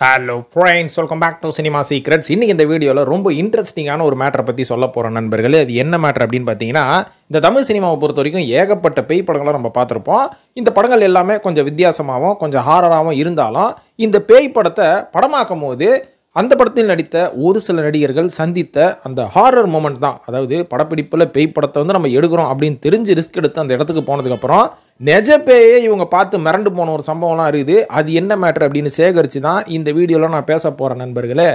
Hello friends, welcome back to cinema secrets. இன்னைக்கு இந்த வீடியோவில் ரொம்ப இன்ட்ரெஸ்டிங்கான ஒரு மேட்டரை பற்றி சொல்ல போகிறோம் நண்பர்களே. அது என்ன மேட்டர் அப்படின்னு பார்த்தீங்கன்னா, இந்த தமிழ் சினிமாவை பொறுத்த வரைக்கும் ஏகப்பட்ட பேய் படங்களை நம்ம பார்த்துருப்போம். இந்த படங்கள் எல்லாமே கொஞ்சம் வித்தியாசமாகவும் கொஞ்சம் ஹாரராகவும் இருந்தாலும் இந்த பேய் படத்தை படமாக்கும் போது அந்த படத்தில் நடித்த ஒரு சில நடிகர்கள் சந்தித்த அந்த ஹாரர் மூமெண்ட் தான். அதாவது படப்பிடிப்பில் பேய் படத்தை நம்ம எடுக்கிறோம் அப்படின்னு தெரிஞ்சு ரிஸ்க் எடுத்து அந்த இடத்துக்கு போனதுக்கப்புறம் நெஜ பேயே இவங்க பார்த்து மிரண்டு போன ஒரு சம்பவம்லாம் இருக்குது. அது என்ன மேட்டர் அப்படின்னு சேகரித்து தான் இந்த வீடியோவில் நான் பேச போகிறேன் நண்பர்களே.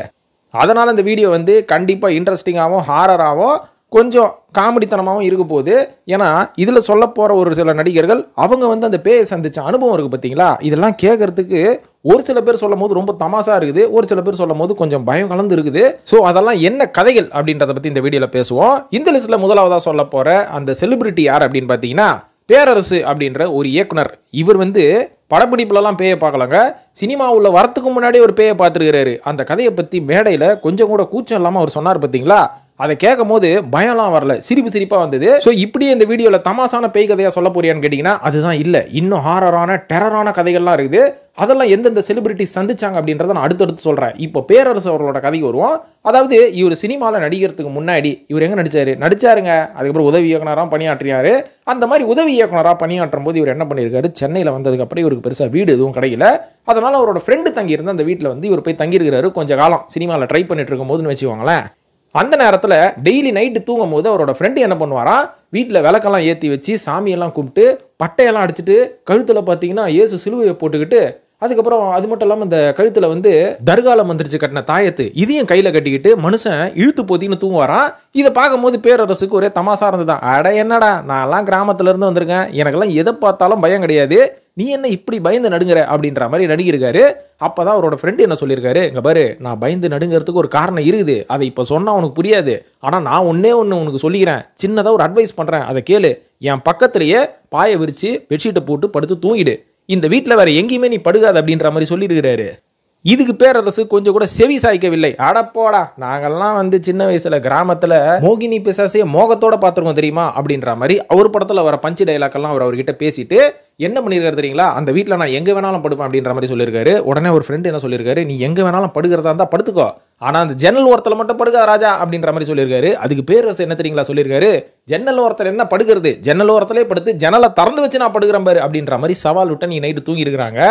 அதனால் இந்த வீடியோ கண்டிப்பாக இன்ட்ரெஸ்டிங்காகவும் ஹாரராகவும் கொஞ்சம் காமெடித்தனமாகவும் இருக்க போகுது. ஏன்னா இதில் சொல்ல போகிற ஒரு சில நடிகர்கள் அவங்க அந்த பேயை சந்தித்த அனுபவம் இருக்குது பார்த்தீங்களா. இதெல்லாம் கேட்கறதுக்கு ஒரு சில பேர் சொல்லும் போது ரொம்ப தமாசா இருக்குது, ஒரு சில பேர் சொல்லும் போது கொஞ்சம் பயம் கலந்து இருக்குது. ஸோ அதெல்லாம் என்ன கதைகள் அப்படின்றத பற்றி இந்த வீடியோவில் பேசுவோம். இந்த லிஸ்ட்டில் முதலாவதாக சொல்ல போகிற அந்த செலிபிரிட்டி யார் அப்படின்னு பார்த்தீங்கன்னா, பேரரசு அப்படின்ற ஒரு இயக்குனர். இவர் படப்பிடிப்புலலாம் பேயை பார்க்கலாங்க, சினிமாவுள்ள வரத்துக்கு முன்னாடி ஒரு பேயை பார்த்துருக்கிறாரு. அந்த கதையை பற்றி மேடையில் கொஞ்சம் கூட கூச்சம் இல்லாமல் அவர் சொன்னார் பார்த்தீங்களா. அதை கேட்கும் போது பயம்லாம் வரல, சிரிப்பா வந்தது. ஸோ இப்படியே இந்த வீடியோவில் தமாசான பேய் கதையாக சொல்ல போறியான்னு கேட்டிங்கன்னா அதுதான் இல்லை. இன்னும் ஹாரரான டெரரான கதைகள்லாம் இருக்குது. அதெல்லாம் எந்தெந்த செலிபிரிட்டி சந்திச்சாங்க அப்படின்றத நான் அடுத்தடுத்து சொல்கிறேன். இப்போ பேரரசு அவர்களோட கதைக்கு வருவோம். அதாவது இவர் சினிமாவில் நடிக்கிறதுக்கு முன்னாடி இவர் எங்கே நடிச்சாருங்க. அதுக்கப்புறம் உதவி இயக்குனராக பணியாற்றியாரு. அந்த மாதிரி உதவி இயக்குனராக பணியாற்றும் போது இவர் என்ன பண்ணியிருக்காரு, சென்னையில் வந்ததுக்கப்புறம் இவருக்கு பெருசாக வீடு எதுவும் கிடைக்கல. அதனால அவரோட ஃப்ரெண்டு தங்கியிருந்த அந்த வீட்டில் இவர் போய் தங்கியிருக்கிறாரு கொஞ்சம் காலம். சினிமாவில் ட்ரை பண்ணிட்டு இருக்கும் போதுன்னு வச்சுக்கோங்களேன். அந்த நேரத்தில் டெய்லி நைட்டு தூங்கும் போது அவரோட ஃப்ரெண்டு என்ன பண்ணுவாரா, வீட்டில் விளக்கெல்லாம் ஏற்றி வச்சு சாமியெல்லாம் கும்பிட்டு பட்டையெல்லாம் அடிச்சுட்டு கழுத்தில் பார்த்தீங்கன்னா இயேசு சிலுவையை போட்டுக்கிட்டு, அதுக்கப்புறம் அது மட்டும் இல்லாமல் இந்த கழுத்தில் தர்கால மந்திரிச்சு கட்டின தாயத்து இதையும் கையில் கட்டிக்கிட்டு மனுஷன் இழுத்து போத்தின்னு தூங்குவாராம். இதை பார்க்கும்போது பேரரசுக்கு ஒரே தமாசா இருந்ததுதான். அட என்னடா, நான் எல்லாம் கிராமத்துல இருந்து வந்திருக்கேன், எனக்கெல்லாம் எதை பார்த்தாலும் பயம் கிடையாது, நீ என்ன இப்படி பயந்து நடுங்குற அப்படின்ற மாதிரி நடிகிருக்காரு. அப்பதான் அவரோட ஃப்ரெண்டு என்ன சொல்லியிருக்காரு, இங்க பாரு, நான் பயந்து நடுங்கிறதுக்கு ஒரு காரணம் இருக்குது, அதை இப்போ சொன்னா உனக்கு புரியாது, ஆனா நான் ஒன்னே ஒன்று உனக்கு சொல்லிக்கிறேன், சின்னதாக ஒரு அட்வைஸ் பண்றேன், அதை கேளு. என் பக்கத்திலேயே பாயை விரிச்சு பெட்ஷீட்டை போட்டு படுத்து தூங்கிடு, இந்த வீட்டில் வேற எங்கேயுமே நீ படுகாது அப்படின்ற மாதிரி சொல்லியிருக்கிறாரு. இதுக்கு பேரரசு கொஞ்சம் கூட செவி சாய்க்கவில்லை. அடப்போடா, நாங்கெல்லாம் சின்ன வயசுல கிராமத்துல மோகினி பிசாசைய மோகத்தோட பார்த்துருக்கோம் தெரியுமா அப்படின்ற மாதிரி அவர் படத்துல வர பஞ்சு டைலாக் எல்லாம் அவர்கிட்ட பேசிட்டு என்ன பண்ணிருக்காரு தெரியுங்களா, அந்த வீட்டில் நான் எங்க வேணாலும் படுப்பேன் அப்படின்ற மாதிரி சொல்லியிருக்காரு. உடனே ஒரு ஃப்ரெண்டு என்ன சொல்லியிருக்காரு, நீ எங்க வேணாலும் படுக்கிறதா இருந்தா படுத்துக்கோ, ஆனா அந்த ஜன்னல் ஓரத்தில் மட்டும் படுக்காத ராஜா அப்படின்ற மாதிரி சொல்லியிருக்காரு. அதுக்கு பேரரசு என்ன தெரியுங்களா சொல்லியிருக்காரு, ஜன்னல் ஓரத்தில் என்ன படுக்கிறது, ஜன்னல் ஓரத்திலே படுத்து ஜன்னலை திறந்து வச்சு நான் படுக்கிறேன் பாரு அப்படின்ற மாதிரி சவால் விட்டு நீ நைட்டு தூங்கி இருக்கிறாங்க.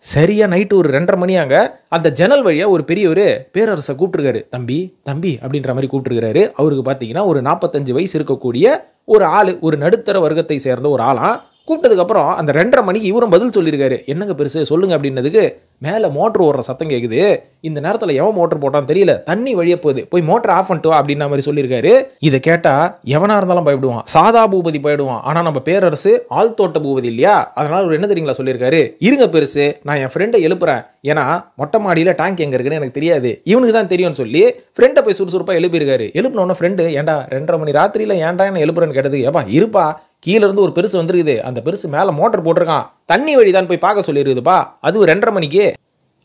சரியா நைட்டு ஒரு 2:30 மணியாங்க அந்த ஜன்னல் வழியா ஒரு பெரியவர் பேரரசை கூப்பிட்டுருக்காரு. தம்பி தம்பி அப்படின்ற மாதிரி கூப்பிட்டுருக்காரு. அவருக்கு பார்த்தீங்கன்னா ஒரு 45 வயசு இருக்கக்கூடிய ஒரு ஆளு, ஒரு நடுத்தர வர்க்கத்தை சேர்ந்த ஒரு ஆளா. கூப்பிட்டதுக்கு அப்புறம் அந்த 2:30 மணிக்கு இவரும் பதில் சொல்லியிருக்காரு. என்னங்க பெருசு சொல்லுங்க அப்படின்னதுக்கு, மேலே மோட்டர் ஓடுற சத்தம் கேட்குது, இந்த நேரத்தில் எவன் மோட்டர் போட்டான்னு தெரியல, தண்ணி வழிய போகுது, போய் மோட்டர் ஆஃப் பண்ணிட்டு வா அப்படின்ற மாதிரி சொல்லியிருக்காரு. இதை கேட்டா எவனா இருந்தாலும் பயப்படுவான், சாதா பூபதி போயிடுவான். ஆனா நம்ம பேரரசு ஆள் தோட்ட பூபதி இல்லையா, அதனால ஒரு என்ன தெரியுங்களா சொல்லியிருக்காரு, இருங்க பெருசு, நான் என் ஃப்ரெண்டை எழுப்புறேன், ஏன்னா மொட்டை மாடியில டேங்க் எங்க இருக்குன்னு எனக்கு தெரியாது, இவனுக்கு தான் தெரியும்னு சொல்லி ஃப்ரெண்டை போய் சுறுசுறுப்பா எழுப்பியிருக்காரு. எழுப்பினோட ஃப்ரெண்டு, ஏன்டா 2:30 மணி ராத்திரியில ஏன்டா என்ன எழுப்புறேன்னு கேட்டது, ஏப்பா இருப்பா, கீழ இருந்து ஒரு பெருசு வந்துருக்குது, அந்த பெருசு மேல மோட்டர் போட்டிருக்கான், தண்ணி வழிதான் போய் பார்க்க சொல்லிருக்குதுப்பா, அது 2:30 மணிக்கு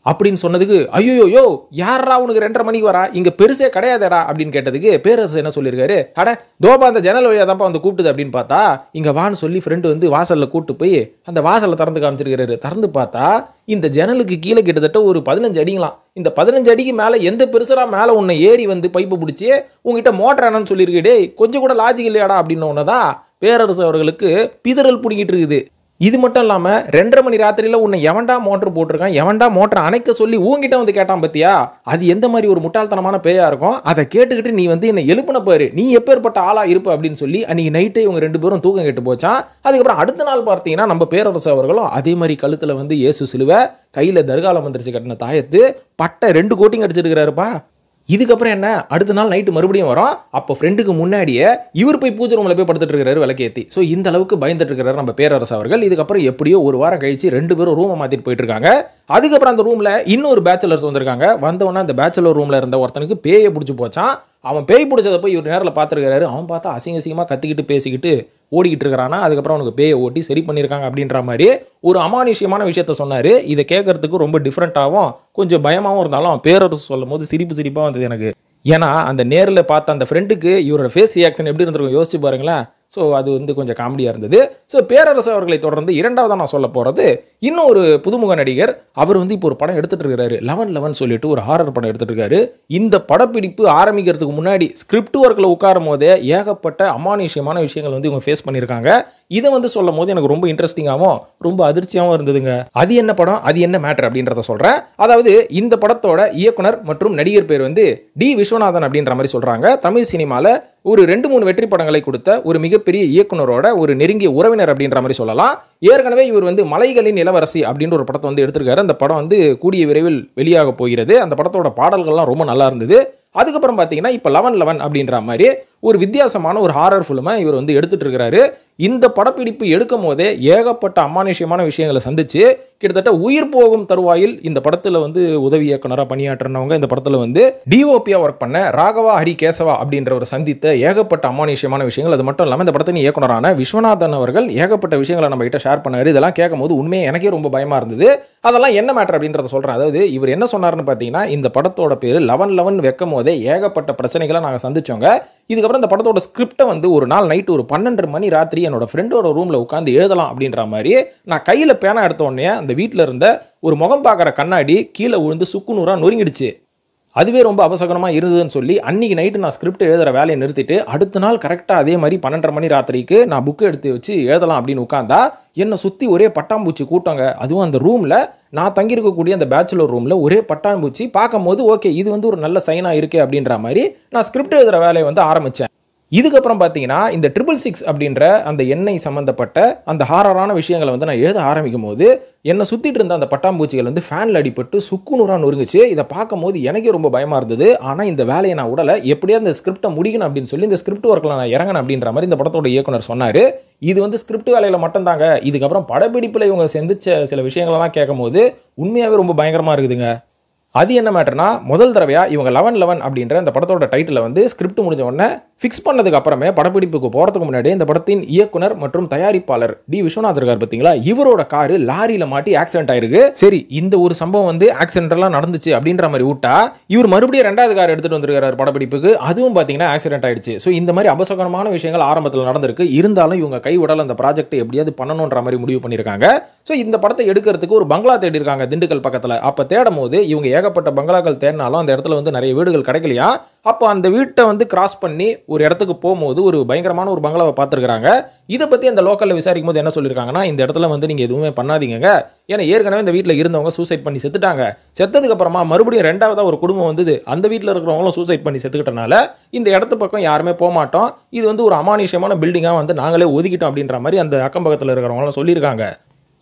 அப்படின்னு சொன்னதுக்கு, ஐயோ யாரா உனக்கு 2:30 மணிக்கு வரா, இங்க பெருசே கிடையாதடா அப்படின்னு கேட்டதுக்கு பேரரசு என்ன சொல்லியிருக்காரு, அட தோபா அந்த ஜன்னல் வழியா தான்ப்பா கூப்பிட்டுது அப்படின்னு பார்த்தா, இங்க வான்னு சொல்லி ஃப்ரெண்டு வாசல்ல கூப்பிட்டு போய் அந்த வாசல்ல திறந்து காமிச்சிருக்காரு. திறந்து பார்த்தா இந்த ஜன்னலுக்கு கீழே கிட்டத்தட்ட ஒரு 15 அடிங்களாம். இந்த 15 அடிக்கு மேல எந்த பெருசரா மேல உன்னை ஏறி பைப்பு பிடிச்சி உங்ககிட்ட மோட்டர் என்னன்னு சொல்லியிருக்கு, டேய் கொஞ்சம் கூட லாஜிக் இல்லையாடா அப்படின்னு ஒன்னதான் பேரரசு அவர்களுக்கு பிதறல் புடிங்கிட்டு இருக்குது. இது மட்டும் இல்லாம 2:30 மணி ராத்திரியில உன்னை எவன்டா மோட்டர் போட்டிருக்கான், எவன்டா மோட்டர் அணைக்க சொல்லி உங்ககிட்ட கேட்டான் பத்தியா, அது எந்த மாதிரி ஒரு முட்டாள்தனமான பேயா இருக்கும், அதை கேட்டுக்கிட்டு நீ என்னை எழுப்புன பாரு, நீ எப்பேற்பட்ட ஆளா இருப்ப அப்படின்னு சொல்லி அன்னைக்கு நைட்டே இவங்க 2 பேரும் தூக்கம் கெட்டு போச்சான். அதுக்கப்புறம் அடுத்த நாள் பார்த்தீங்கன்னா நம்ம பேரரசு அவர்களும் அதே மாதிரி கழுத்துல இயேசு சிலுவை, கையில தர்கால மந்திரிச்சு கட்டின தாயத்து, பட்டை 2 கோட்டிங் அடிச்சிருக்கிறாருப்பா. இதுக்கப்புறம் என்ன, அடுத்த நாள் நைட்டு மறுபடியும் வரும். அப்போ ஃப்ரெண்டுக்கு முன்னாடியே இவர் போய் பூஜை ரூம்ல போய் படுத்துட்டு இருக்காரு விளக்கேத்தி. ஸோ இந்த அளவுக்கு பயந்துட்டு இருக்காரு நம்ம பேரரசு அவர்கள். இதுக்கப்புறம் எப்படியோ ஒரு வாரம் கழிச்சு 2 பேரும் ரூமை மாத்திட்டு போயிட்டு இருக்காங்க. அதுக்கப்புறம் அந்த ரூம்ல இன்னொரு பேச்சுலர்ஸ் வந்திருக்காங்க. வந்தவொடனே அந்த பேச்சுலர் ரூம்ல இருந்த ஒருத்தனுக்கு பேயை பிடிச்சி போச்சான். அவன் பேய் பிடிச்சதை போய் இவர் நேரில் பார்த்துருக்காரு. அவன் பார்த்தா அசிங்கமாக கத்திக்கிட்டு பேசிக்கிட்டு ஓடிக்கிட்டு இருக்கிறானா. அதுக்கப்புறம் அவனுக்கு பேயை ஓட்டி சரி பண்ணியிருக்காங்க அப்படின்ற மாதிரி ஒரு அமானுஷ்யமான விஷயத்த சொன்னார். இதை கேட்கறதுக்கு ரொம்ப டிஃப்ரெண்ட்டாகவும் கொஞ்சம் பயமாகவும் இருந்தாலும் பேரரசு சொல்லும் போது சிரிப்பாக வந்தது எனக்கு. ஏன்னா அந்த நேரில் பார்த்த அந்த ஃப்ரெண்டுக்கு இவரோட ஃபேஸ் ரியாக்ஷன் எப்படி இருந்திருக்கும் யோசிச்சு பாருங்களேன். ஸோ அது வந்து கொஞ்சம் காமெடியாக இருந்தது. ஸோ பேரரசு அவர்களை தொடர்ந்து இரண்டாவதாக நான் சொல்ல போகிறது இன்னும் ஒரு புதுமுக நடிகர். அவர் வந்து இப்போ ஒரு படம் எடுத்துட்டு இருக்காரு, 11 சொல்லிட்டு ஒரு ஹாரர் படம் எடுத்துட்டு இருக்காரு. இந்த படப்பிடிப்பு ஆரம்பிக்கிறதுக்கு முன்னாடி ஸ்கிரிப்ட் ஒர்க்கில் உட்காரும் போதே ஏகப்பட்ட அமானுஷ்யமான விஷயங்கள் வந்து இவங்க ஃபேஸ் பண்ணியிருக்காங்க. இதை வந்து சொல்லும் போது எனக்கு ரொம்ப இன்ட்ரெஸ்டிங்காகவும் ரொம்ப அதிர்ச்சியாகவும் இருந்ததுங்க. அது என்ன படம், அது என்ன மேட்டர் அப்படின்றத சொல்கிறேன். அதாவது இந்த படத்தோட இயக்குனர் மற்றும் நடிகர் பேர் வந்து டி விஸ்வநாதன் அப்படின்ற மாதிரி சொல்கிறாங்க. தமிழ் சினிமாவில் ஒரு 2-3 வெற்றி படங்களை கொடுத்த ஒரு மிகப்பெரிய இயக்குனரோட ஒரு நெருங்கிய உறவினர் அப்படின்ற மாதிரி சொல்லலாம். ஏற்கனவே இவர் வந்து மலைகளின் இளவரசி அப்படின்ற ஒரு படத்தை வந்து எடுத்திருக்காரு. அந்த படம் வந்து கூடிய விரைவில் வெளியாக போகிறது. அந்த படத்தோட பாடல்கள்லாம் ரொம்ப நல்லா இருந்தது. அதுக்கப்புறம் பார்த்தீங்கன்னா இப்போ 11 அப்படின்ற மாதிரி ஒரு வித்தியாசமான ஒரு ஹாரர் ஃபிலிமை இவர் வந்து எடுத்துட்டு இருக்கிறாரு. இந்த படப்பிடிப்பு எடுக்கும் போதே ஏகப்பட்ட அமானுஷ்யமான விஷயங்களை சந்திச்சு கிட்டத்தட்ட உயிர் போகும் தருவாயில் இந்த படத்துல வந்து உதவி இயக்குனராக பணியாற்றினவங்க இந்த படத்துல வந்து டிஓபியா ஒர்க் பண்ண ராகவா ஹரி கேசவா அப்படின்றவர் சந்தித்த ஏகப்பட்ட அமானுஷ்யமான விஷயங்கள். அது மட்டும் இல்லாமல் இந்த படத்தின் இயக்குனரான விஸ்வநாதன் அவர்கள் ஏகப்பட்ட விஷயங்களை நம்ம கிட்ட ஷேர் பண்ணாரு. இதெல்லாம் கேட்கும் போது உண்மையை எனக்கே ரொம்ப பயமா இருந்தது. அதெல்லாம் என்ன மேட்டர் அப்படின்றத சொல்றேன். அதாவது இவர் என்ன சொன்னார்னு பார்த்தீங்கன்னா, இந்த படத்தோட பேரு 11 வைக்கும் போதே ஏகப்பட்ட பிரச்சனைகளை நாங்கள் சந்திச்சோங்க. இதுக்கப்புறம் இந்த படத்தோட ஸ்கிரிப்டை வந்து ஒரு நாள் நைட்டு ஒரு 12 மணி ராத்திரி என்னோட ஃப்ரெண்டோட ரூம்ல உட்காந்து எழுதலாம் அப்படின்ற மாதிரி நான் கையில பேனா எடுத்த உடனே அந்த வீட்டில் இருந்த ஒரு முகம் பார்க்குற கண்ணாடி கீழே விழுந்து சுக்குநூறா நொறுங்கிடுச்சு. அதுவே ரொம்ப அவசகரமாக இருந்ததுன்னு சொல்லி அன்னைக்கு நைட்டு நான் ஸ்கிரிப்ட் எழுதுகிற வேலையை நிறுத்திட்டு அடுத்த நாள் கரெக்டாக அதே மாதிரி 12:30 மணி ராத்திரிக்கு நான் புக்கு எடுத்து வச்சு எழுதலாம் அப்படின்னு உட்காந்தா என்னை சுற்றி ஒரே பட்டாம்பூச்சி கூட்டங்க. அதுவும் அந்த ரூமில் நான் தங்கியிருக்கக்கூடிய அந்த பேச்சுலர் ரூமில் ஒரே பட்டாம்பூச்சி. பார்க்கும் போது ஓகே இது வந்து ஒரு நல்ல சைனாக இருக்கே அப்படின்ற மாதிரி நான் ஸ்கிரிப்ட் எழுதுகிற வேலையை வந்து ஆரம்பித்தேன். இதுக்கப்புறம் பார்த்தீங்கன்னா இந்த 666 அப்படின்ற அந்த எண்ணெய் சம்மந்தப்பட்ட அந்த ஹாரரான விஷயங்களை வந்து நான் எழுத ஆரம்பிக்கும் போது என்னை சுற்றிட்டு இருந்த அந்த பட்டாம்பூச்சிகள் வந்து ஃபேனில் அடிபட்டு சுக்குநூறாக நொறுங்குச்சு. இதை பார்க்கும் போது எனக்கே ரொம்ப பயமாக இருந்தது. ஆனால் இந்த வேலையை நான் உடலை எப்படியா இந்த ஸ்கிரிப்டை முடிக்கணும் அப்படின்னு சொல்லி இந்த ஸ்கிரிப்ட் ஒர்க்கில் நான் இறங்கணும் அப்படின்ற மாதிரி இந்த படத்தோட இயக்குனர் சொன்னார். இது வந்து ஸ்கிரிப்ட் வேலையில் மட்டும்தாங்க. இதுக்கப்புறம் படப்பிடிப்பில் இவங்க செஞ்சிச்ச சில விஷயங்களெல்லாம் கேட்கும் போது உண்மையாகவே ரொம்ப பயங்கரமாக இருக்குதுங்க. அது என்ன மேட்டர்னா, முதல் தடவையாக இவங்க 11 அப்படின்ற அந்த படத்தோட டைட்டில் வந்து ஸ்கிரிப்ட் முடிஞ்ச உடனே ஃபிக்ஸ் பண்ணதுக்கு அப்புறமே படப்பிடிப்புக்கு போகிறதுக்கு முன்னாடி இந்த படத்தின் இயக்குனர் மற்றும் தயாரிப்பாளர் டி விஸ்வநாதன் இருக்கார் பார்த்தீங்களா, இவரோட காரு லாரியில் மாட்டி ஆக்சிடென்ட் ஆயிருக்கு. சரி, இந்த ஒரு சம்பவம் வந்து ஆக்சிடென்ட்லாம் நடந்துச்சு அப்படின்ற மாதிரி விட்டா இவர் மறுபடியும் 2வது கார் எடுத்துட்டு வந்திருக்காரு படப்பிடிப்புக்கு. அதுவும் பார்த்தீங்கன்னா ஆக்சிடென்ட் ஆயிடுச்சு. ஸோ இந்த மாதிரி அபசகரமான விஷயங்கள் ஆரம்பத்தில் நடந்திருக்கு. இருந்தாலும் இவங்க கை விடல அந்த ப்ராஜெக்ட் எப்படியாவது பண்ணணுன்ற மாதிரி முடிவு பண்ணியிருக்காங்க. ஸோ இந்த படத்தை எடுக்கிறதுக்கு ஒரு பங்களா தேடி இருக்காங்க திண்டுக்கல் பக்கத்தில். அப்போ தேடும் போது இவங்க ஏகப்பட்ட பங்களாக்கள் தேடினாலும் அந்த இடத்துல வந்து நிறைய வீடுகள் கிடைக்கலையா. அப்போ அந்த வீட்டை வந்து கிராஸ் பண்ணி ஒரு இடத்துக்கு போகும்போது ஒரு பயங்கரமான ஒரு பங்களாவை பார்த்துருக்காங்க. இதை பற்றி அந்த லோக்கலில் விசாரிக்கும் போது என்ன சொல்லியிருக்காங்கன்னா, இந்த இடத்துல வந்து நீங்கள் எதுவுமே பண்ணாதீங்க. ஏன்னா ஏற்கனவே இந்த வீட்டில் இருந்தவங்க சூசைட் பண்ணி செத்துட்டாங்க. செத்ததுக்கு அப்புறமா மறுபடியும் 2வது ஒரு குடும்பம் வந்தது. அந்த வீட்டில் இருக்கிறவங்களும் சூசைட் பண்ணி செத்துக்கிட்டனால இந்த இடத்து பக்கம் யாருமே போக மாட்டோம். இது வந்து ஒரு அமானுஷ்யமான பில்டிங்காக வந்து நாங்களே ஒதுக்கிட்டோம் அப்படின்ற மாதிரி அந்த அக்கம் பக்கத்தில் இருக்கிறவங்களும் சொல்லியிருக்காங்க.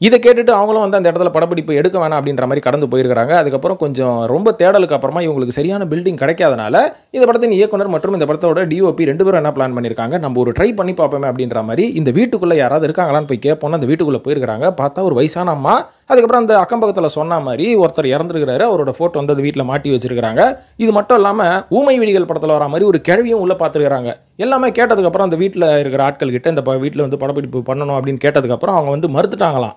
இதை கேட்டுட்டு அவங்களும் வந்து அந்த இடத்துல படப்பிடிப்பு எடுக்க வேணாம் அப்படின்ற மாதிரி கடந்து போயிருக்காங்க. அதுக்கப்புறம் கொஞ்சம் ரொம்ப தேடலுக்கு அப்புறமா இவங்களுக்கு சரியான பில்டிங் கிடைக்காதனால இந்த படத்தின் இயக்குனர் மற்றும் இந்த படத்தோட டிஓபி 2 பேரும் என்ன பிளான் பண்ணியிருக்காங்க, நம்ம ஒரு ட்ரை பண்ணி பார்ப்போமே அப்படின்ற மாதிரி இந்த வீட்டுக்குள்ளே யாராவது இருக்காங்களான்னு போய் கேட்போம்னா அந்த வீட்டுக்குள்ளே போயிருக்காங்க. பார்த்தா ஒரு வயசான அம்மா. அதுக்கப்புறம் அந்த அக்கம் பக்கத்தில் சொன்ன மாதிரி ஒருத்தர் இறந்துருக்கிறாரு. அவரோட ஃபோட்டோ வந்து அந்த வீட்டில் மாட்டி வச்சிருக்காங்க. இது மட்டும் இல்லாமல் ஊமை விழிகள் படத்தில் வர மாதிரி ஒரு கிழவியும் உள்ளே பார்த்துருக்காங்க. எல்லாமே கேட்டதுக்கப்புறம் அந்த வீட்டில் இருக்கிற ஆட்கள் கிட்ட இந்த வீட்டில் வந்து படப்பிடிப்பு பண்ணணும் அப்படின்னு கேட்டதுக்கப்புறம் அவங்க வந்து மறுத்துட்டாங்களாம்.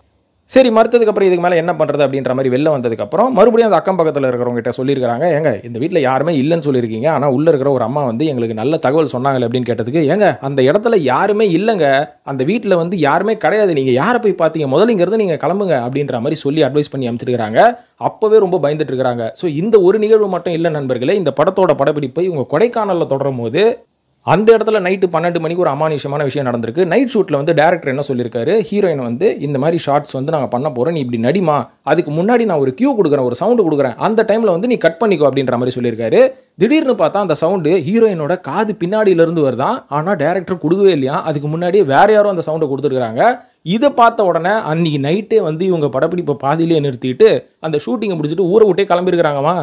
சரி, மறுத்ததுக்கப்புறம் இதுக்கு மேலே என்ன பண்ணுறது அப்படின்ற மாதிரி வெளில வந்ததுக்கப்புறம் மறுபடியும் அந்த அக்கம் பக்கத்தில் இருக்கிறவங்க கிட்ட சொல்லியிருக்காங்க, ஏங்க இந்த வீட்டில் யாருமே இல்லைன்னு சொல்லியிருக்கீங்க, ஆனால் உள்ளே இருக்கிற ஒரு அம்மா வந்து எங்களுக்கு நல்ல தகவல் சொன்னாங்களே அப்படின்னு கேட்டதுக்கு, ஏங்க அந்த இடத்துல யாருமே இல்லைங்க, அந்த வீட்டில் வந்து யாருமே கிடையாது, நீங்கள் யாரை போய் பார்த்தீங்க, முதலிங்கிறது நீங்கள் கிளம்புங்க அப்படின்ற மாதிரி சொல்லி அட்வைஸ் பண்ணி அமைச்சிருக்கிறாங்க. அப்போவே ரொம்ப பயந்துட்டு இருக்கிறாங்க. ஸோ இந்த ஒரு நிகழ்வு மட்டும் இல்லை நண்பர்களே, இந்த படத்தோட படப்பிடிப்பை இவங்க கொடைக்கானலில் தொடரும் போது அந்த இடத்துல நைட்டு 12 மணிக்கு ஒரு அமானுஷ்யமான விஷயம் நடந்திருக்கு. நைட் ஷூட்டில் வந்து டேரக்டர் என்ன சொல்லியிருக்காரு, ஹீரோயின் வந்து இந்த மாதிரி ஷார்ட்ஸ் வந்து நாங்கள் பண்ண போகிறோம், நீ இப்படி நடிமா, அதுக்கு முன்னாடி நான் ஒரு கியூ கொடுக்குறேன், ஒரு சவுண்டு கொடுக்குறேன், அந்த டைமில் வந்து நீ கட் பண்ணிக்கோ அப்படின்ற மாதிரி சொல்லியிருக்காரு. திடீர்னு பார்த்தா அந்த சவுண்டு ஹீரோயினோட காது பின்னாடியிலிருந்து வருதான். ஆனால் டேரக்டர் கொடுக்கவே இல்லையா, அதுக்கு முன்னாடியே வேற யாரும் அந்த சவுண்டை கொடுத்துருக்காங்க. இதை பார்த்த உடனே அன்னைக்கு நைட்டே வந்து இவங்க படப்பிடிப்பை பாதியிலே நிறுத்திட்டு அந்த ஷூட்டிங்கை முடிச்சுட்டு ஊரை விட்டே கிளம்பியிருக்கிறாங்கம்மா.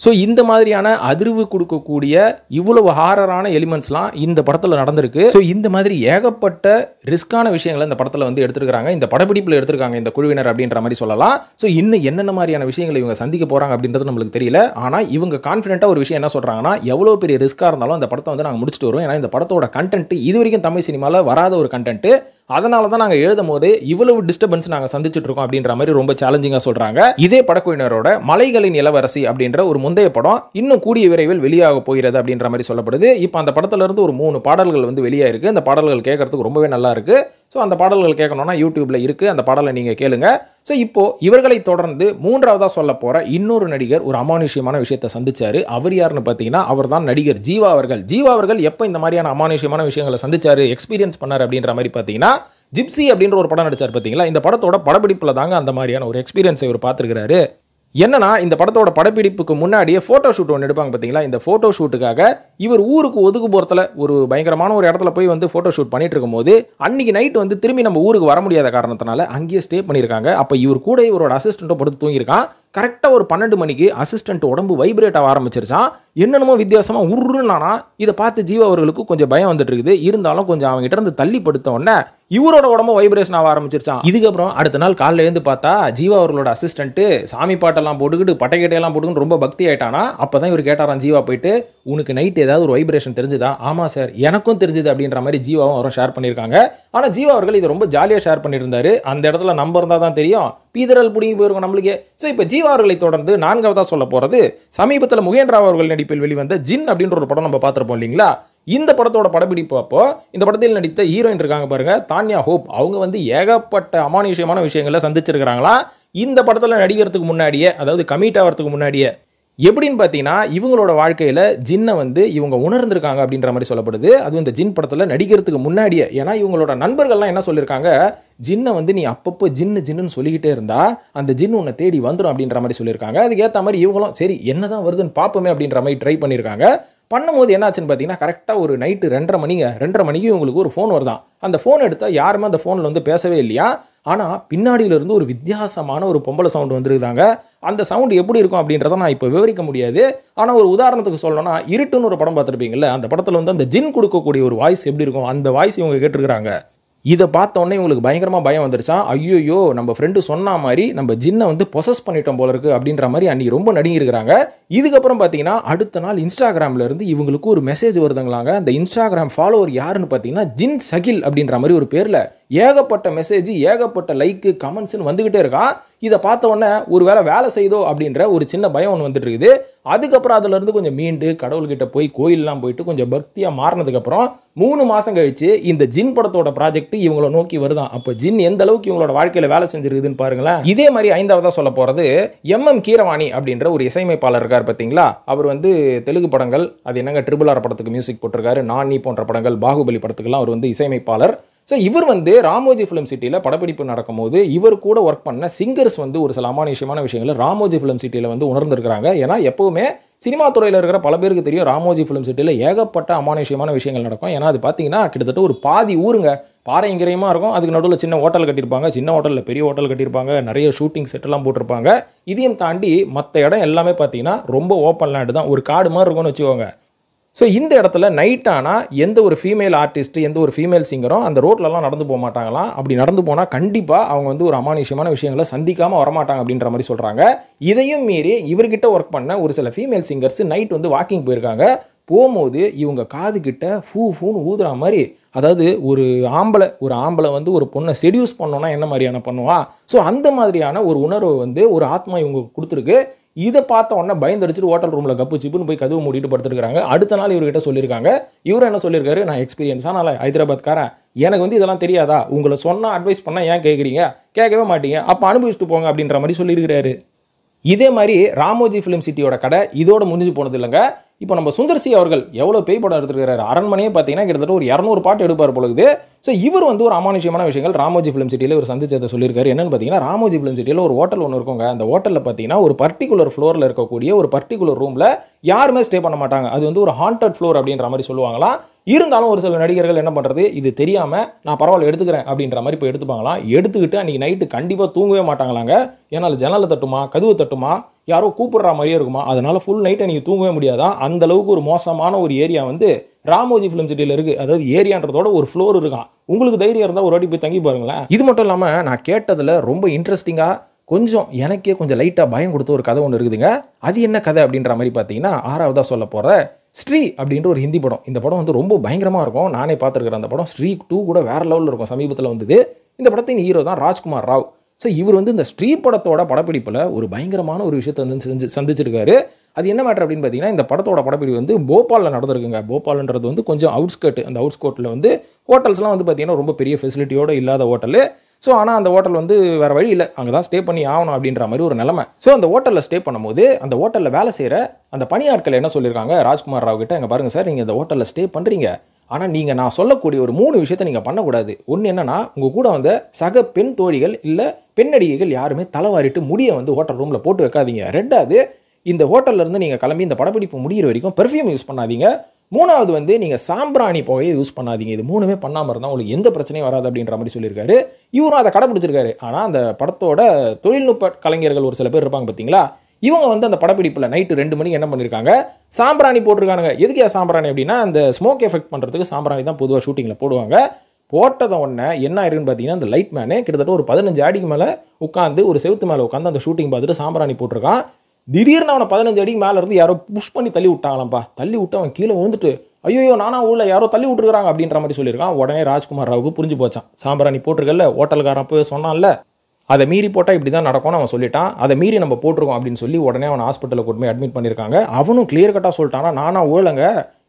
ஸோ இந்த மாதிரியான அதிர்வு கொடுக்கக்கூடிய இவ்வளவு ஹாரரான எலிமெண்ட்ஸ்லாம் இந்த படத்தில் நடந்திருக்கு. ஸோ இந்த மாதிரி ஏகப்பட்ட ரிஸ்கான விஷயங்களை இந்த படத்தில் வந்து எடுத்துருக்காங்க, இந்த படப்பிடிப்பில் எடுத்திருக்காங்க இந்த குழுவினர் அப்படின்ற மாதிரி சொல்லலாம். ஸோ இன்னும் என்னென்ன மாதிரியான விஷயங்களை இவங்க சந்திக்க போகிறாங்க அப்படின்றது நம்மளுக்கு தெரியல. ஆனால் இவங்க கான்ஃபிடென்ட்டாக ஒரு விஷயம் என்ன சொல்கிறாங்கன்னா, எவ்வளோ பெரிய ரிஸ்க்காக இருந்தாலும் அந்த படத்தை வந்து நாங்கள் முடிச்சுட்டு வருவோம். ஏன்னா இந்த படத்தோட கண்டென்ட் இது வரைக்கும் தமிழ் சினிமாவில் வராத ஒரு கண்டென்ட். அதனால தான் நாங்கள் எழுதும் போது இவ்வளவு டிஸ்டர்பன்ஸ் நாங்கள் சந்திச்சுட்டு இருக்கோம் அப்படின்ற மாதிரி ரொம்ப சேலஞ்சிங்காக சொல்றாங்க. இதே படக்குழுவினரோட மலைகளின் இளவரசி அப்படின்ற ஒரு முந்தைய படம் இன்னும் கூடிய விரைவில் வெளியாக போகிறது அப்படின்ற மாதிரி சொல்லப்படுது. இப்போ அந்த படத்துல இருந்து ஒரு 3 பாடல்கள் வந்து வெளியாயிருக்கு. அந்த பாடல்கள் கேட்கறதுக்கு ரொம்பவே நல்லா இருக்கு. ஸோ அந்த பாடல்கள் கேட்கணும்னா யூடியூப்ல இருக்கு, அந்த பாடலை நீங்க கேளுங்க. ஸோ இப்போ இவர்களை தொடர்ந்து 3வதா சொல்ல போற இன்னொரு நடிகர் ஒரு அமானுஷ்யமான விஷயத்தை சந்திச்சாரு. அவர் யாருன்னு பார்த்தீங்கன்னா அவர் தான் நடிகர் ஜீவா அவர்கள். ஜீவா அவர்கள் எப்போ இந்த மாதிரியான அமானுஷ்யமான விஷயங்களை சந்திச்சாரு, எக்ஸ்பீரியன்ஸ் பண்ணாரு அப்படின்ற மாதிரி பார்த்தீங்கன்னா ஜிப்சி அப்படின்ற ஒரு படம் நடிச்சார் பார்த்தீங்களா. இந்த படத்தோட படப்பிடிப்புல தாங்க அந்த மாதிரியான ஒரு எக்ஸ்பீரியன்ஸை இவர் பார்த்துருக்காரு. என்னன்னா இந்த படத்தோட படப்பிடிப்புக்கு முன்னாடியே போட்டோ ஷூட் ஒன்று எடுப்பாங்க பார்த்தீங்களா. இந்த போட்டோ ஷூட்டுக்காக இவர் ஊருக்கு ஒதுக்குப்புறத்தில் ஒரு பயங்கரமான ஒரு இடத்துல போய் வந்து போட்டோ ஷூட் பண்ணிட்டு இருக்கும்போது அன்னைக்கு நைட் வந்து திரும்பி நம்ம ஊருக்கு வர முடியாத காரணத்தினால அங்கேயே ஸ்டே பண்ணியிருக்காங்க. அப்போ இவர் கூட இவரோட அசிஸ்டண்ட்டை படுத்து தூங்கியிருக்கான். கரெக்டாக ஒரு 12 மணிக்கு அசிஸ்டன்ட் உடம்பு வைப்ரேட் ஆக ஆரம்பிச்சிருச்சான். என்னென்னமோ வித்தியாசமா உருன்னானா. இதை பார்த்து ஜீவா அவர்களுக்கு கொஞ்சம் பயம் வந்துட்டு இருக்குது. இருந்தாலும் கொஞ்சம் அவங்க கிட்ட இருந்து தள்ளி படுத்த உடனே இவரோட உடம்பு வைப்ரேஷன் ஆக ஆரம்பிச்சிருச்சான். இதுக்கப்புறம் அடுத்த நாள் காலையில எழுந்து பார்த்தா ஜீவா அவர்களோட அசிஸ்டன்ட் சாமி பாட்டெல்லாம் போட்டுக்கிட்டு பட்டைக்கட்டையெல்லாம் போட்டுக்கிட்டு ரொம்ப பக்தி ஆயிட்டானா. அப்பதான் இவர் கேட்டாராம் ஜீவா போயிட்டு, உனக்கு நைட் ஏதாவது ஒரு வைப்ரேஷன் தெரிஞ்சுதா? ஆமா சார், எனக்கும் தெரிஞ்சுது அப்படின்ற மாதிரி ஜீவாவும் அவரும் ஷேர் பண்ணியிருக்காங்க. ஆனா ஜீவா அவர்கள் இதை ரொம்ப ஜாலியாக ஷேர் பண்ணியிருந்தாரு. அந்த இடத்துல நம்பர் இருந்தால் தான் தெரியும், பீதரல் புடிங்கி போயிருக்கும் நம்மளுக்கே. ஸோ இப்போ ஜீவா அவர்களை தொடர்ந்து 4வதா சொல்ல போறது சமீபத்தில் முகேந்திரா அவர்கள் நடிப்பில் வெளிவந்த ஜின் அப்படின்ற ஒரு படம் நம்ம பார்த்துருப்போம் இல்லைங்களா. இந்த படத்தோட படப்பிடிப்பு அப்போ இந்த படத்தில் நடித்த ஹீரோயின் இருக்காங்க பாருங்க, தான்யா ஹோப். அவங்க வந்து ஏகப்பட்ட அமானுஷ்யமான விஷயங்களை சந்திச்சிருக்கிறாங்களா இந்த படத்தில் நடிக்கிறதுக்கு முன்னாடியே, அதாவது கமிட் ஆகிறதுக்கு முன்னாடியே. எப்படின்னு பார்த்தீங்கன்னா இவங்களோட வாழ்க்கையில் ஜின்னை வந்து இவங்க உணர்ந்திருக்காங்க அப்படின்ற மாதிரி சொல்லப்படுது. அதுவும் இந்த ஜின் படத்தில் நடிக்கிறதுக்கு முன்னாடியே. ஏன்னா இவங்களோட நண்பர்கள்லாம் என்ன சொல்லியிருக்காங்க, ஜின்னை வந்து நீ அப்பப்போ ஜின்னு சொல்லிக்கிட்டே இருந்தா அந்த ஜின் உன்னை தேடி வந்துடும் அப்படின்ற மாதிரி சொல்லியிருக்காங்க. அதுக்கேற்ற மாதிரி இவங்களும் சரி என்னதான் வருதுன்னு பார்ப்போமே அப்படின்ற மாதிரி ட்ரை பண்ணியிருக்காங்க. பண்ணும்போது என்னாச்சுன்னு பார்த்தீங்கன்னா கரெக்டாக ஒரு நைட்டு 2:30 மணிக்கு இவங்களுக்கு ஒரு ஃபோன் வருதான். அந்த ஃபோன் எடுத்தால் யாருமே அந்த ஃபோனில் வந்து பேசவே இல்லையா. ஆனால் பின்னாடியிலிருந்து ஒரு வித்தியாசமான ஒரு பொம்பளை சவுண்டு வந்துருக்காங்க. அந்த சவுண்டு எப்படி இருக்கும் அப்படின்றத நான் இப்போ விவரிக்க முடியாது. ஆனால் ஒரு உதாரணத்துக்கு சொல்லணும்னா இருட்டுன்னு ஒரு படம் பார்த்துருப்பீங்கல்ல, அந்த படத்தில் வந்து அந்த ஜின் கொடுக்கக்கூடிய ஒரு வாய்ஸ் எப்படி இருக்கும், அந்த வாய்ஸ் இவங்க கேட்டிருக்கிறாங்க. இதை பார்த்த உடனே உங்களுக்கு பயங்கரமாக பயம் வந்துருச்சான். ஐயோ நம்ம ஃப்ரெண்டு சொன்ன மாதிரி நம்ம ஜின்னை வந்து பொசஸ் பண்ணிட்டோம் போல இருக்கு அப்படின்ற மாதிரி அன்றைக்கி ரொம்ப நடுங்கிருக்கிறாங்க. இதுக்கப்புறம் பார்த்தீங்கன்னா அடுத்த நாள் இன்ஸ்டாகிராமில் இருந்து இவங்களுக்கு ஒரு மெசேஜ் வருதுங்களாங்க. அந்த இன்ஸ்டாகிராம் ஃபாலோவர் யாருன்னு பார்த்தீங்கன்னா ஜின் சகில் அப்படின்ற மாதிரி ஒரு பேரில் ஏகப்பட்ட மெசேஜ், ஏகப்பட்ட லைக்கு, கமெண்ட்ஸ்னு வந்துகிட்டே இருக்கான். இதை பார்த்த உடனே ஒரு வேலை செய்தோ அப்படின்ற ஒரு சின்ன பயம் ஒன்று வந்துட்டு இருக்குது. அதுக்கப்புறம் அதுல இருந்து கொஞ்சம் மீண்டு கடவுள்கிட்ட போய் கோயிலெலாம் போயிட்டு கொஞ்சம் பக்தியாக மாறினதுக்கப்புறம் 3 மாதம் கழிச்சு இந்த ஜின் படத்தோட ப்ராஜெக்ட் இவங்களை நோக்கி வருதான். அப்போ ஜின் எந்த அளவுக்கு இவங்களோட வாழ்க்கையில் வேலை செஞ்சிருக்குதுன்னு பாருங்களேன். இதே மாதிரி 5வதா சொல்ல போகிறது MM கீரவாணி அப்படின்ற ஒரு இசையமைப்பாளர் இருக்கார் பார்த்தீங்களா. அவர் வந்து தெலுங்கு படங்கள், அது என்னங்க RRR படத்துக்கு மியூசிக் போட்டிருக்காரு, நானி போன்ற படங்கள், பாகுபலி படத்துக்கெல்லாம் அவர் வந்து இசையமைப்பாளர். ஸோ இவர் வந்து ராமோஜி ஃபிலிம் சிட்டியில் படப்பிடிப்பு நடக்கும்போது இவர் கூட ஒர்க் பண்ண சிங்கர்ஸ் வந்து ஒரு சில அமானுஷ்யமான விஷயங்களை ராமோஜி ஃபிலிம் சிட்டியில் வந்து உணர்ந்திருக்கிறாங்க. ஏன்னா எப்பவுமே சினிமா துறையில் இருக்கிற பல பேருக்கு தெரியும் ராமோஜி ஃபிலிம் சிட்டியில் ஏகப்பட்ட அமானுஷ்யமான விஷயங்கள் நடக்கும். ஏன்னா அது பார்த்தீங்கன்னா கிட்டத்தட்ட ஒரு பாதி ஊருங்க பாறைங்கிறையமா இருக்கும். அதுக்கு நடுவில் சின்ன ஹோட்டல் கட்டியிருப்பாங்க, சின்ன ஹோட்டலில் பெரிய ஹோட்டல் கட்டியிருப்பாங்க, நிறைய ஷூட்டிங் செட்டெல்லாம் போட்டிருப்பாங்க. இதையும் தாண்டி மற்ற இடம் எல்லாமே பார்த்தீங்கன்னா ரொம்ப ஓப்பன் லேண்டு தான், ஒரு காடு மாதிரி இருக்கும்னு வச்சுக்கோங்க. ஸோ இந்த இடத்துல நைட் ஆனால் எந்த ஒரு ஃபீமேல் ஆர்டிஸ்ட், எந்த ஒரு ஃபீமேல் சிங்கரும் அந்த ரோட்லலாம் நடந்து போக மாட்டாங்களாம். அப்படி நடந்து போனால் கண்டிப்பாக அவங்க வந்து ஒரு அமானுஷ்யமான விஷயங்களை சந்திக்காமல் வரமாட்டாங்க அப்படின்ற மாதிரி சொல்கிறாங்க. இதையும் மீறி இவர்கிட்ட ஒர்க் பண்ண ஒரு சில ஃபீமேல் சிங்கர்ஸ் நைட் வந்து வாக்கிங் போயிருக்காங்க. போகும்போது இவங்க காது கிட்ட ஃபூன்னு ஊதுற மாதிரி, அதாவது ஒரு ஆம்பளை வந்து ஒரு பொண்ணை செடியூஸ் பண்ணோன்னா என்ன மாதிரியான பண்ணுவா, ஸோ அந்த மாதிரியான ஒரு உணர்வை வந்து ஒரு ஆத்மா இவங்க கொடுத்துருக்கு. இதை பார்த்த உடனே பயந்தடிச்சுட்டு ஹோட்டல் ரூமில் கப்பு சிப்புன்னு போய் கதவு மூடிட்டு படுத்துருக்காங்க. அடுத்த நாள் இவர்கிட்ட சொல்லியிருக்காங்க. இவரும் என்ன சொல்லியிருக்காரு, நான் எக்ஸ்பீரியன்ஸானால ஹைதராபாத்காரன், எனக்கு வந்து இதெல்லாம் தெரியாதா, உங்களை சொன்னால் அட்வைஸ் பண்ணால் ஏன் கேட்குறீங்க, கேட்கவே மாட்டீங்க, அப்போ அனுபவிச்சுட்டு போங்க அப்படின்ற மாதிரி சொல்லியிருக்கிறாரு. இதே மாதிரி ராமோஜி ஃபிலிம் சிட்டியோட கடை இதோட முடிஞ்சு போனது இல்லைங்க. இப்போ நம்ம சுந்தர்சி அவர்கள் எவ்வளோ பேய் படம் எடுத்துருக்காரு. அரண்மனையே பார்த்தீங்கன்னா கிட்டத்தட்ட ஒரு 200 பாட்டு எடுப்பார் பொழுது. ஸோ இவர் வந்து ஒரு அமானுஷ்யமான விஷயங்கள் ராமோஜி ஃபிலிம் சிட்டியில் ஒரு சந்திச்சதை சொல்லியிருக்காரு. என்னன்னு பார்த்தீங்கன்னா ராமோஜி ஃபிலிம் சிட்டியில் ஒரு ஹோட்டல் ஒன்று இருக்குங்க. அந்த ஹோட்டலில் பார்த்தீங்கன்னா ஒரு பர்டிகுலர் ஃப்ளோரில் இருக்கக்கூடிய ஒரு பர்டிகுலர் ரூமில் யாருமே ஸ்டே பண்ண மாட்டாங்க. அது வந்து ஒரு ஹாண்டட் ஃப்ளோர் அப்படின்ற மாதிரி சொல்லுவாங்களாம். இருந்தாலும் ஒரு சில நடிகர்கள் என்ன பண்ணுறது, இது தெரியாமல் நான் பரவாயில்ல எடுத்துக்கிறேன் அப்படின்ற மாதிரி இப்போ எடுத்துப்பாங்களாம். எடுத்துக்கிட்டு அன்றைக்கி நைட்டு கண்டிப்பாக தூங்கவே மாட்டாங்களாங்க. ஏன்னா ஜன்னலை தட்டுமா, கதவு தட்டுமா, யாரோ கூப்பிடுற மாதிரியே இருக்குமா, அதனால ஃபுல் நைட்டை நீங்கள் தூங்கவே முடியாதான். அந்த அளவுக்கு ஒரு மோசமான ஒரு ஏரியா வந்து ராமோஜி ஃபிலிம் சிட்டியில் இருக்குது. அதாவது ஏரியான்றதோட ஒரு ஃப்ளோர் இருக்கான். உங்களுக்கு தைரியம் இருந்தால் ஒரு வாட்டி போய் தங்கி பாருங்களேன். இது மட்டும் இல்லாமல் நான் கேட்டதில் ரொம்ப இன்ட்ரெஸ்டிங்காக கொஞ்சம் எனக்கே கொஞ்சம் லைட்டாக பயம் கொடுத்த ஒரு கதை ஒன்று இருக்குதுங்க. அது என்ன கதை அப்படின்ற மாதிரி பார்த்தீங்கன்னா 6வதா சொல்ல போகிற ஸ்ரீ அப்படின்ற ஒரு ஹிந்தி படம். இந்த படம் வந்து ரொம்ப பயங்கரமாக இருக்கும். நானே பார்த்துருக்கிறேன் அந்த படம். ஸ்ரீ 2 கூட வேற லெவலில் இருக்கும். சமீபத்தில் வந்தது. இந்த படத்தின் ஹீரோ தான் ராஜ்குமார் ராவ். ஸோ இவர் வந்து இந்த ஸ்ரீ படத்தோட படப்பிடிப்பில் ஒரு பயங்கரமான ஒரு விஷயத்தை வந்து சந்திச்சிருக்காரு. அது என்ன மேட்டர் அப்படின்னு பார்த்தீங்கன்னா, இந்த படத்தோட படப்பிடிப்பு வந்து போபாலில் நடந்திருக்குங்க. போபால்ன்றது வந்து கொஞ்சம் அவுட்ஸ்கர்ட். அந்த அவுட்ஸ்கர்ட்டில் வந்து ஹோட்டல்ஸ்லாம் வந்து பார்த்தீங்கன்னா ரொம்ப பெரிய ஃபெசிலிட்டியோடு இல்லாத ஹோட்டலு. ஸோ ஆனால் அந்த ஹோட்டல் வந்து வேறு வழி இல்லை, அங்கே தான் ஸ்டே பண்ணி ஆகணும் அப்படின்ற மாதிரி ஒரு நிலைமை. ஸோ அந்த ஹோட்டலில் ஸ்டே பண்ணும்போது அந்த ஹோட்டலில் வேலை செய்கிற அந்த பணியாட்கள் என்ன சொல்லியிருக்காங்க ராஜ்குமார் ராவ் கிட்ட, எங்கே பாருங்கள் சார், நீங்கள் இந்த ஹோட்டலில் ஸ்டே பண்ணுறீங்க, ஆனால் நீங்கள் நான் சொல்லக்கூடிய ஒரு 3 விஷயத்தை நீங்கள் பண்ணக்கூடாது. ஒன்று என்னன்னா, உங்கள் கூட வந்த சக பெண் தோழிகள் இல்லை பெண் நடிகைகள் யாருமே தலைவாரிட்டு முடியை வந்து ஹோட்டல் ரூமில் போட்டு வைக்காதீங்க. 2வது, இந்த ஹோட்டல்லேருந்து நீங்கள் கிளம்பி இந்த படப்பிடிப்பு முடிகிற வரைக்கும் பெர்ஃப்யூம் யூஸ் பண்ணாதீங்க. 3வது வந்து நீங்கள் சாம்பிராணி புகையை யூஸ் பண்ணாதீங்க. இது 3மே பண்ணாமல் இருந்தால் உங்களுக்கு எந்த பிரச்சனையும் வராது அப்படின்ற மாதிரி சொல்லியிருக்காரு. இவரும் அதை கடைப்பிடிச்சிருக்காரு. ஆனால் அந்த படத்தோட தொழில்நுட்ப கலைஞர்கள் ஒரு சில பேர் இருப்பாங்க பார்த்தீங்களா, இவங்க வந்து அந்த படப்பிடிப்பில் நைட்டு 2 மணிக்கு என்ன பண்ணியிருக்காங்க, சாம்பிராணி போட்டிருக்கானுங்க. எதுக்கே சாம்பிராணி அப்படின்னா, அந்த ஸ்மோக் எஃபெக்ட் பண்ணுறதுக்கு சாம்பிராணி தான் பொதுவாக ஷூட்டிங்கில் போடுவாங்க. போட்டதை உடனே என்ன ஆயிருக்குன்னு பார்த்தீங்கன்னா, அந்த லைட் மேனு கிட்டத்தட்ட ஒரு 15 அடிக்கு மேலே உட்காந்து ஒரு செவுத்து மேலே உட்காந்து அந்த ஷூட்டிங் பார்த்துட்டு சாம்பிராணி போட்டிருக்கான். திடீர்னு அவனை 15 அடிக்கு மேலே இருந்து யாரோ புஷ் பண்ணி தள்ளி விட்டாங்களாம்ப்பா. தள்ளி விட்டு அவன் கீழே விழுந்துட்டு, ஐயோ நானா ஊரில் யாரோ தள்ளி விட்டுருக்காங்க அப்படின்ற மாதிரி சொல்லியிருக்கான். உடனே ராஜ்குமார் ராவுக்கு புரிஞ்சு போச்சான். சாம்பிராணி போட்டிருக்கல, ஹோட்டல்காரன் அப்போவே சொன்னான்ல, அதை மீறி போட்டால் இப்படி தான் நடக்கும்னு அவன் சொல்லிட்டான். அதை மீறி நம்ம போட்டிருக்கோம் அப்படின்னு சொல்லி உடனே அவன் ஹாஸ்பிட்டலில் கொண்டு போய் அட்மிட் பண்ணியிருக்காங்க. அவனும் கிளியர் கட்டாக சொல்லிட்டானா, நானா ஊழலங்க,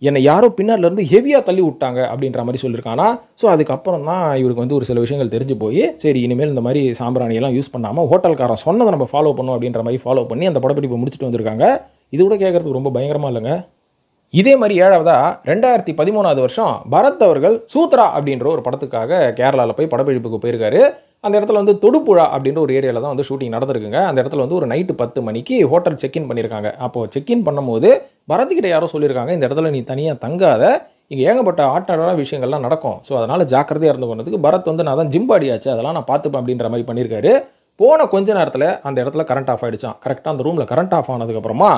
என்னை யாரோ பின்னாடிலேருந்து ஹெவியாக தள்ளி விட்டாங்க அப்படின்ற மாதிரி சொல்லியிருக்கானா. ஸோ அதுக்கப்புறம் தான் இவருக்கு வந்து ஒரு சில விஷயங்கள் தெரிஞ்சு போய், சரி இனிமேல் இந்த மாதிரி சாம்பிராணியெல்லாம் யூஸ் பண்ணாமல் ஹோட்டல்காரன் சொன்னதை நம்ம ஃபாலோ பண்ணோம் அப்படின்ற மாதிரி ஃபாலோ பண்ணி அந்த படப்பிடிப்பை முடிச்சுட்டு வந்திருக்காங்க. இது கூட கேட்கறதுக்கு ரொம்ப பயங்கரமாக இல்லைங்க. இதே மாதிரி 7வதா 2013 வருஷம் பரத் அவர்கள் சூத்ரா அப்படின்ற ஒரு படத்துக்காக கேரளாவில் போய் படப்பிடிப்புக்கு போயிருக்காரு. அந்த இடத்துல வந்து தொடுப்புழா அப்படின்ற ஒரு ஏரியாவில் தான் வந்து ஷூட்டிங் நடந்திருக்குங்க. அந்த இடத்துல வந்து ஒரு நைட்டு 10 மணிக்கு ஹோட்டல் செக்இன் பண்ணியிருக்காங்க. அப்போது செக்இன் பண்ணும்போது பரத்கிட்ட யாரோ சொல்லியிருக்காங்க, இந்த இடத்துல நீ தனியாக தங்காத, இங்கே ஏகப்பட்ட ஆட்டான விஷயங்கள்லாம் நடக்கும், ஸோ அதனால் ஜாக்கிரதையாக இருந்து கொண்டதுக்கு பரத் வந்து நான் தான் ஜிம் பாடியாச்சு, அதெல்லாம் நான் பார்த்துப்பேன் அப்படின்ற மாதிரி பண்ணியிருக்காரு. போன கொஞ்ச நேரத்தில் அந்த இடத்துல கரண்ட் ஆஃப் ஆகிடுச்சான். கரெக்டாக அந்த ரூமில் கரண்ட் ஆஃப் ஆனதுக்கப்புறமா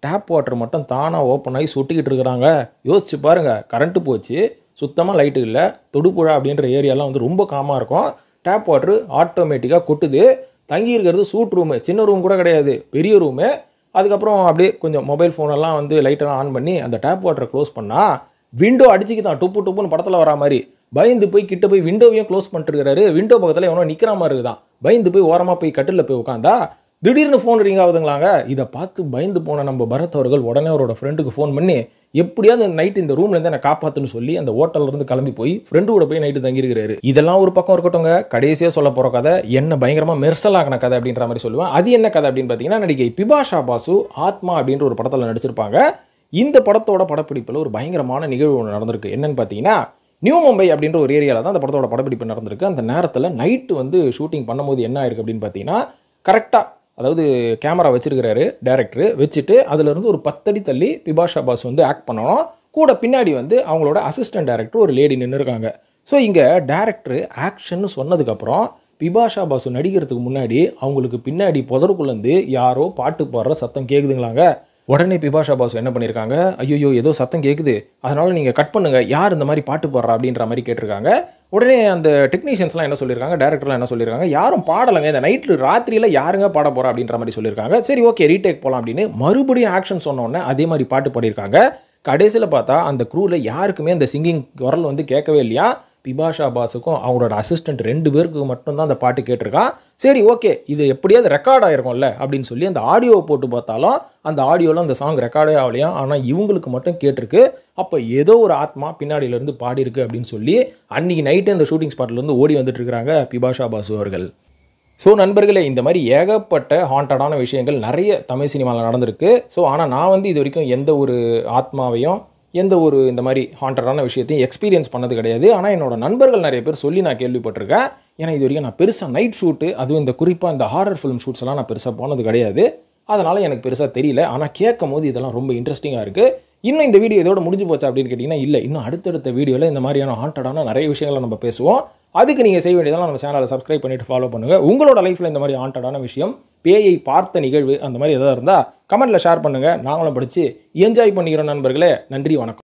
டேப் வாட்டர் மட்டும் தானாக ஓப்பன் ஆகி சுட்டிக்கிட்டு இருக்கிறாங்க. யோசிச்சு பாருங்கள், கரண்ட்டு போச்சு, சுத்தமாக லைட்டு இல்லை, தொடுப்புழா அப்படின்ற ஏரியாலாம் வந்து ரொம்ப காமாக இருக்கும். டேப் வாட்டர் ஆட்டோமேட்டிக்காக கொட்டுது. தங்கி இருக்கிறது சூட் ரூமு, சின்ன ரூம் கூட கிடையாது, பெரிய ரூமு. அதுக்கப்புறம் அப்படியே கொஞ்சம் மொபைல் ஃபோனெல்லாம் வந்து லைட்டெல்லாம் ஆன் பண்ணி அந்த டேப் வாட்டரை க்ளோஸ் பண்ணால் விண்டோ அடிச்சுக்கு தான் டுப்பு டுப்புன்னு படத்தில் வரா மாதிரி. பயந்து போய் கிட்ட போய் விண்டோவையும் க்ளோஸ் பண்ணிட்டு இருக்காரு. விண்டோ பக்கத்தில் எவனோ நிற்கிற மாதிரி இருக்குதான். பயந்து போய் ஓரமாக போய் கட்டில் போய் உட்காந்தா திடீர்னு ஃபோன் ரிங் ஆகுதுங்களாங்க. இதை பார்த்து பயந்து போன நம்ம பரத் அவர்கள் உடனே அவரோட ஃப்ரெண்டுக்கு ஃபோன் பண்ணி, எப்படியாவது நைட்டு இந்த ரூம்லேருந்து என்னை காப்பாற்றுன்னு சொல்லி அந்த ஹோட்டல்லேருந்து கிளம்பி போய் ஃப்ரெண்டு கூட போய் நைட்டு தங்கியிருக்கிறாரு. இதெல்லாம் ஒரு பக்கம் இருக்கட்டும்ங்க. கடைசியாக சொல்ல போகிற கதை என்ன பயங்கரமாக மெர்சலாகின கதை அப்படின்ற மாதிரி சொல்லுவேன். அது என்ன கதை அப்படின்னு பார்த்தீங்கன்னா, நடிகை பிபாஷா பாசு ஆத்மா அப்படின்ற ஒரு படத்தில் நடிச்சிருப்பாங்க. இந்த படத்தோட படப்பிடிப்பில் ஒரு பயங்கரமான நிகழ்வு ஒன்று நடந்திருக்கு. என்னன்னு பார்த்தீங்கன்னா, நியூ மும்பை அப்படின்ற ஒரு ஏரியாவில் தான் அந்த படத்தோட படப்பிடிப்பு நடந்திருக்கு. அந்த நேரத்தில் நைட்டு வந்து ஷூட்டிங் பண்ணும்போது என்ன ஆயிருக்கு அப்படின்னு பார்த்தீங்கன்னா, கரெக்டாக அதாவது கேமரா வச்சிருக்கிறாரு டைரக்டர், வச்சுட்டு அதுலேருந்து ஒரு 10 அடி தள்ளி பிபாஷா பாசு வந்து ஆக்ட் பண்ணணும். கூட பின்னாடி வந்து அவங்களோட அசிஸ்டன்ட் டைரக்டர் ஒரு லேடி நின்று இருக்காங்க. ஸோ இங்கே டைரக்டர் ஆக்ஷன்னு சொன்னதுக்கப்புறம் பிபாஷா பாசு நடிக்கிறதுக்கு முன்னாடி அவங்களுக்கு பின்னாடி புதருக்குள்ளேருந்து யாரோ பாட்டு பாடுற சத்தம் கேட்குதுங்களாங்க. உடனே பிபாஷா பாசு என்ன பண்ணியிருக்காங்க, ஐயோ ஏதோ சத்தம் கேட்குது, அதனால நீங்கள் கட் பண்ணுங்க, யார் இந்த மாதிரி பாட்டு பாடுறா அப்படின்ற மாதிரி கேட்டிருக்காங்க. உடனே அந்த டெக்னீஷியன்ஸ்லாம் என்ன சொல்லியிருக்காங்க, டேரக்டர்லாம் என்ன சொல்லியிருக்காங்க, யாரும் பாடலைங்க, இந்த நைட்டு ராத்திரியில் யாருங்க பாட போகிறா அப்படின்ற மாதிரி சொல்லியிருக்காங்க. சரி ஓகே ரீடேக் போகலாம் அப்படின்னு மறுபடியும் ஆக்ஷன் சொன்னோடனே அதே மாதிரி பாட்டு பாடியிருக்காங்க. கடைசியில் பார்த்தா அந்த க்ரூவில் யாருக்குமே அந்த சிங்கிங் குரல் வந்து கேட்கவே இல்லையா. பிபாஷா பாஸுக்கும் அவங்களோட அசிஸ்டன்ட் 2 பேருக்கு மட்டும்தான் அந்த பாட்டு கேட்டிருக்கான். சரி ஓகே இது எப்படியாவது ரெக்கார்ட் ஆகிருக்கும்ல அப்படின்னு சொல்லி அந்த ஆடியோவை போட்டு பார்த்தாலும் அந்த ஆடியோவில் அந்த சாங் ரெக்கார்டே ஆகலையா. ஆனால் இவங்களுக்கு மட்டும் கேட்டிருக்கு. அப்போ ஏதோ ஒரு ஆத்மா பின்னாடியிலேருந்து பாடியிருக்கு அப்படின்னு சொல்லி அன்றைக்கி நைட்டு அந்த ஷூட்டிங் ஸ்பாட்லேருந்து ஓடி வந்துட்டு இருக்கிறாங்க பிபாஷா பாசு அவர்கள். ஸோ நண்பர்களே, இந்த மாதிரி ஏகப்பட்ட ஹாண்டடான விஷயங்கள் நிறைய தமிழ் சினிமாவில் நடந்திருக்கு. ஸோ ஆனால் நான் வந்து இது வரைக்கும் எந்த ஒரு ஆத்மாவையும் எந்த ஒரு இந்த மாதிரி ஹாண்டடான விஷயத்தையும் எக்ஸ்பீரியன்ஸ் பண்ணது கிடையாது. ஆனால் என்னோட நண்பர்கள் நிறைய பேர் சொல்லி நான் கேள்விப்பட்டிருக்கேன். ஏன்னா இது வரைக்கும் நான் பெருசாக நைட் ஷூட்டு, அதுவும் இந்த குறிப்பாக இந்த ஹாரர் ஃபிலிம் ஷூட்ஸ் எல்லாம் நான் பெருசாக போனது கிடையாது. அதனால் எனக்கு பெருசாக தெரியல. ஆனால் கேட்கும் போது இதெல்லாம் ரொம்ப இன்ட்ரெஸ்டிங்காக இருக்குது. இன்னும் இந்த வீடியோ இதோட முடிஞ்சு போச்சா அப்படின்னு கேட்டிங்கன்னா இல்லை, இன்னும் அடுத்தடுத்த வீடியோவில் இந்த மாதிரியான ஹாண்டடான நிறைய விஷயங்களை நம்ம பேசுவோம். அதுக்கு நீங்கள் செய்ய வேண்டியதெல்லாம் நம்ம சேனலை சப்ஸ்கிரைப் பண்ணிட்டு ஃபாலோ பண்ணுங்கள். உங்களோட லைஃப்பில் இந்த மாதிரி ஹாண்டடான விஷயம், பேயை பார்த்த நிகழ்வு அந்த மாதிரி எதாவது இருந்தால் கமெண்ட்டில் ஷேர் பண்ணுங்கள். நாங்களும் படித்து என்ஜாய் பண்ணிக்கிறோம் நண்பர்களே. நன்றி, வணக்கம்.